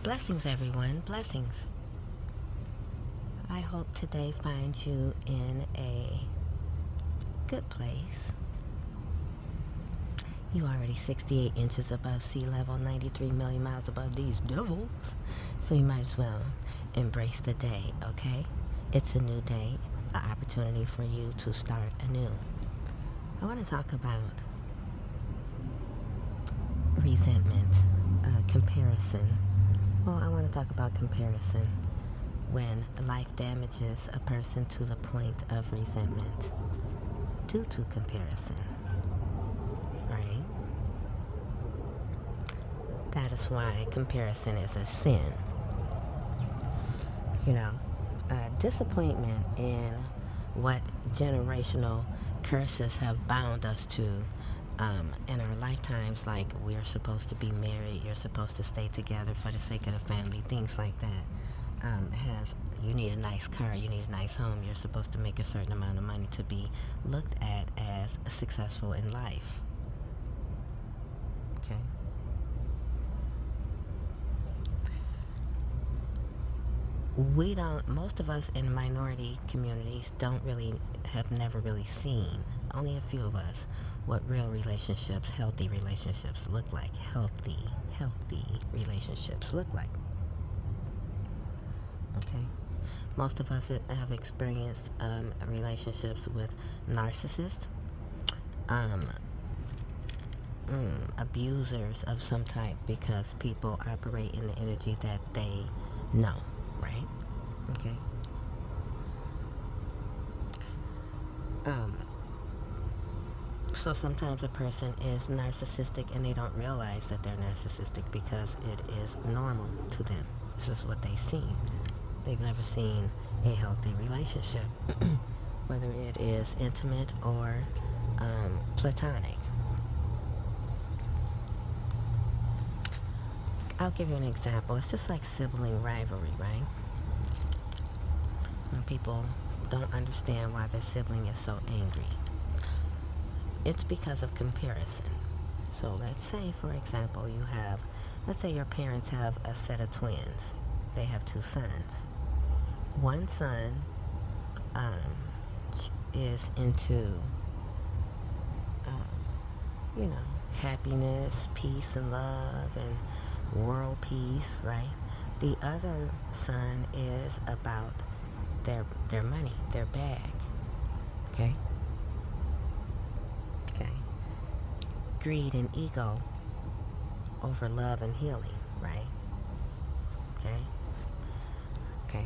Blessings, everyone. Blessings. I hope today finds you in a good place. You already 68 inches above sea level, 93 million miles above these devils. So you might as well embrace the day, okay? It's a new day, an opportunity for you to start anew. I want to talk about resentment, comparison. Well, I want to talk about comparison when life damages a person to the point of resentment due to comparison, right? That is why comparison is a sin. You know, disappointment in what generational curses have bound us to in our lifetimes, like we're supposed to be married, you're supposed to stay together for the sake of the family, things like that. You need a nice car, you need a nice home, you're supposed to make a certain amount of money to be looked at as successful in life. Okay? Most of us in minority communities have never really seen, only a few of us, what real relationships, healthy relationships look like. Healthy relationships look like. Okay? Most of us have experienced relationships with narcissists, abusers of some type, because people operate in the energy that they know, right? Okay. So sometimes a person is narcissistic and they don't realize that they're narcissistic because it is normal to them. This is what they've seen. They've never seen a healthy relationship, whether it is intimate or platonic. I'll give you an example. It's just like sibling rivalry, right? When people don't understand why their sibling is so angry, it's because of comparison. So let's say, for example, let's say your parents have a set of twins. They have two sons. One son is into, happiness, peace, and love, and world peace, right? The other son is about their money, their bag. Okay? Okay. Greed and ego over love and healing, right? Okay? Okay.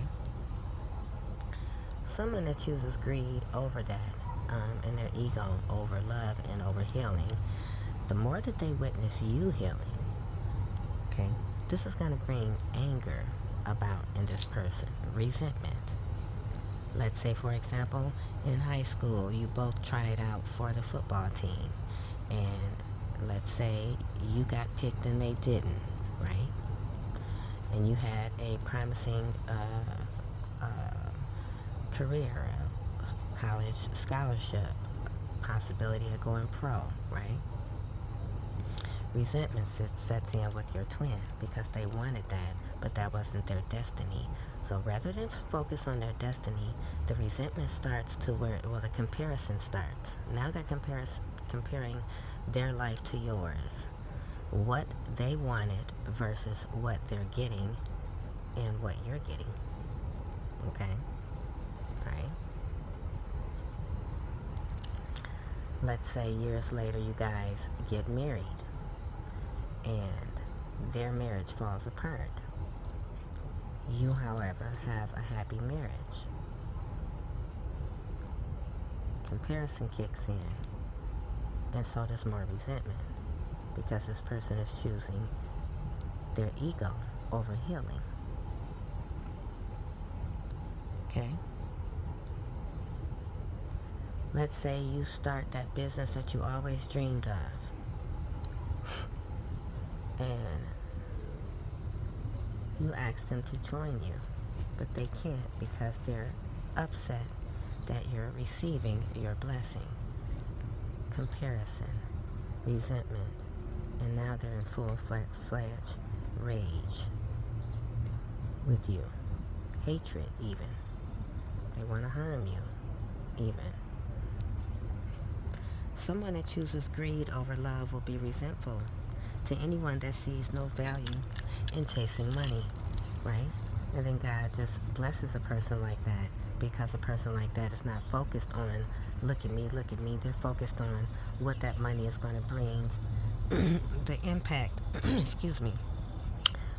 Someone that chooses greed over that, and their ego over love and over healing, the more that they witness you healing, okay, this is going to bring anger about in this person, resentment. Let's say, for example, in high school, you both tried out for the football team, and let's say you got picked and they didn't, right? And you had a promising career, college scholarship, possibility of going pro, right? Resentment sets in with your twin because they wanted that, but that wasn't their destiny. So rather than focus on their destiny, the resentment starts to the comparison starts. Now they're comparing their life to yours. What they wanted versus what they're getting and what you're getting. Okay? Right? Let's say years later you guys get married and their marriage falls apart. You, however, have a happy marriage. Comparison kicks in, and so does more resentment, because this person is choosing their ego over healing. Okay? Let's say you start that business that you always dreamed of, and you ask them to join you, but they can't because they're upset that you're receiving your blessing. Comparison, resentment, and now they're in full-fledged rage. with you. Hatred, even. They want to harm you, even. Someone that chooses greed over love will be resentful to anyone that sees no value in chasing money, right? And then God just blesses a person like that, because a person like that is not focused on, look at me, look at me. They're focused on what that money is going to bring, the impact, excuse me.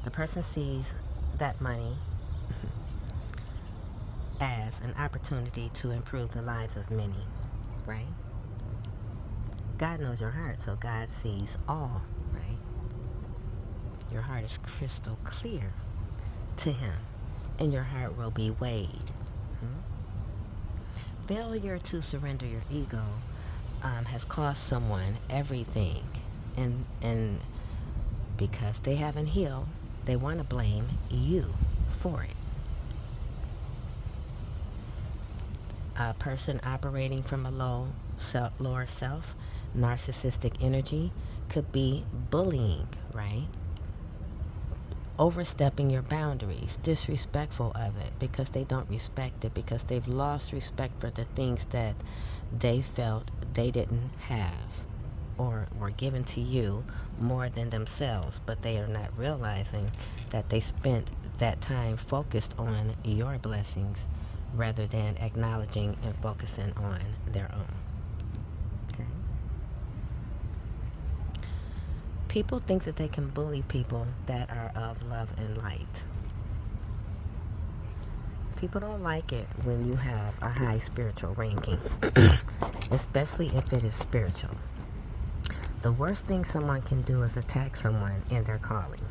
The person sees that money as an opportunity to improve the lives of many, right? God knows your heart, so God sees all, right? Your heart is crystal clear to Him, and your heart will be weighed. Failure to surrender your ego has cost someone everything, and because they haven't healed, they want to blame you for it. A person operating from a lower self, narcissistic energy, could be bullying, right? Overstepping your boundaries, disrespectful of it because they don't respect it, because they've lost respect for the things that they felt they didn't have or were given to you more than themselves, but they are not realizing that they spent that time focused on your blessings rather than acknowledging and focusing on their own. Okay? People think that they can bully people that are of love and light. People don't like it when you have a high spiritual ranking, especially if it is spiritual. The worst thing someone can do is attack someone in their calling.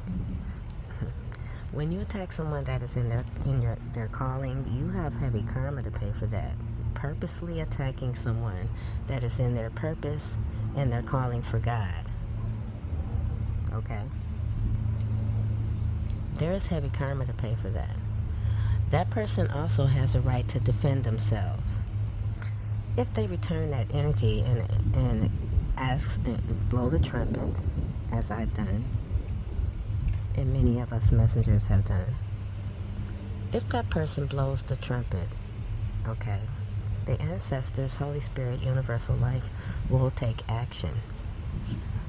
When you attack someone that is in their calling, you have heavy karma to pay for that. Purposely attacking someone that is in their purpose and their calling for God. Okay? There is heavy karma to pay for that. That person also has a right to defend themselves. If they return that energy and ask and blow the trumpet, as I've done, and many of us messengers have done. If that person blows the trumpet, okay, the ancestors, Holy Spirit, universal life will take action.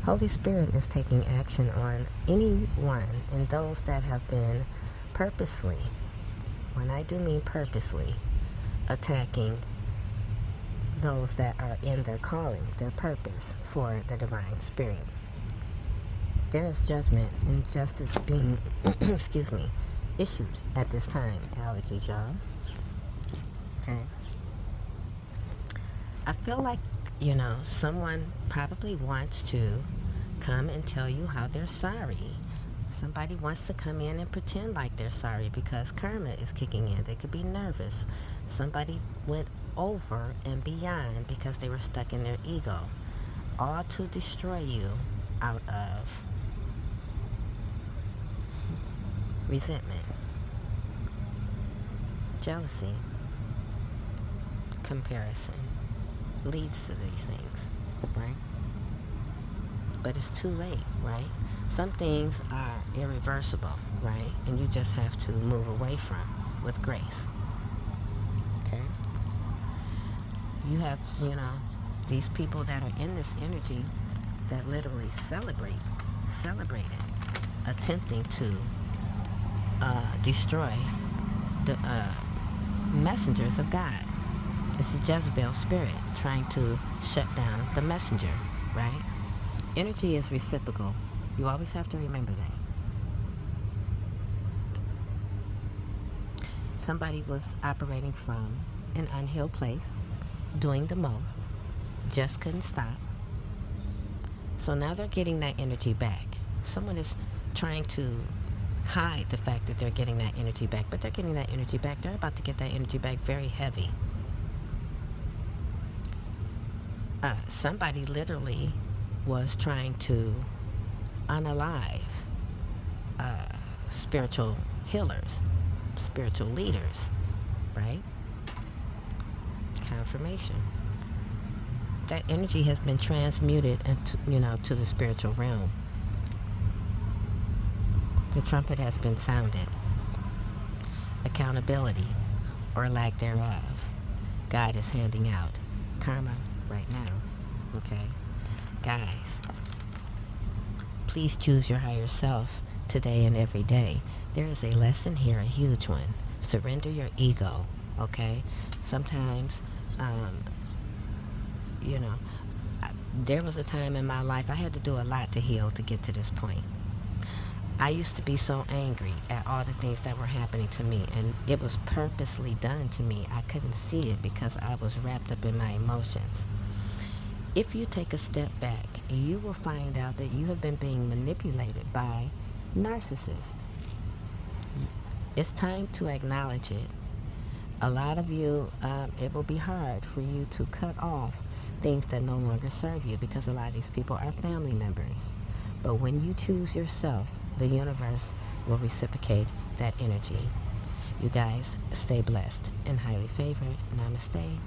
Holy Spirit is taking action on anyone and those that have been purposely, when I do mean purposely, attacking those that are in their calling, their purpose for the divine spirit. There is judgment and justice being, excuse me, issued at this time. Allergies, y'all. Okay. I feel like, someone probably wants to come and tell you how they're sorry. Somebody wants to come in and pretend like they're sorry because karma is kicking in. They could be nervous. Somebody went over and beyond because they were stuck in their ego. All to destroy you out of resentment, jealousy, comparison leads to these things, right? But it's too late, right? Some things are irreversible, right? And you just have to move away from with grace. Okay? You have, these people that are in this energy that literally celebrate it, attempting to destroy the messengers of God. It's a Jezebel spirit trying to shut down the messenger, right? Energy is reciprocal. You always have to remember that. Somebody was operating from an unhealed place, doing the most, just couldn't stop. So now they're getting that energy back. Someone is trying to hide the fact that they're getting that energy back, but they're getting that energy back. They're about to get that energy back very heavy. Somebody literally was trying to unalive spiritual healers, spiritual leaders, right? Confirmation. That energy has been transmuted into, to the spiritual realm. The trumpet has been sounded. accountability, or lack thereof. God is handing out karma right now. Okay? Guys, please choose your higher self today and every day. There is a lesson here, a huge one. Surrender your ego. Okay? Sometimes, you know, there was a time in my life I had to do a lot to heal to get to this point. I used to be so angry at all the things that were happening to me, and it was purposely done to me. I couldn't see it because I was wrapped up in my emotions. If you take a step back, you will find out that you have been being manipulated by narcissists. It's time to acknowledge it. A lot of you, it will be hard for you to cut off things that no longer serve you because a lot of these people are family members. But when you choose yourself, the universe will reciprocate that energy. You guys stay blessed and highly favored. Namaste.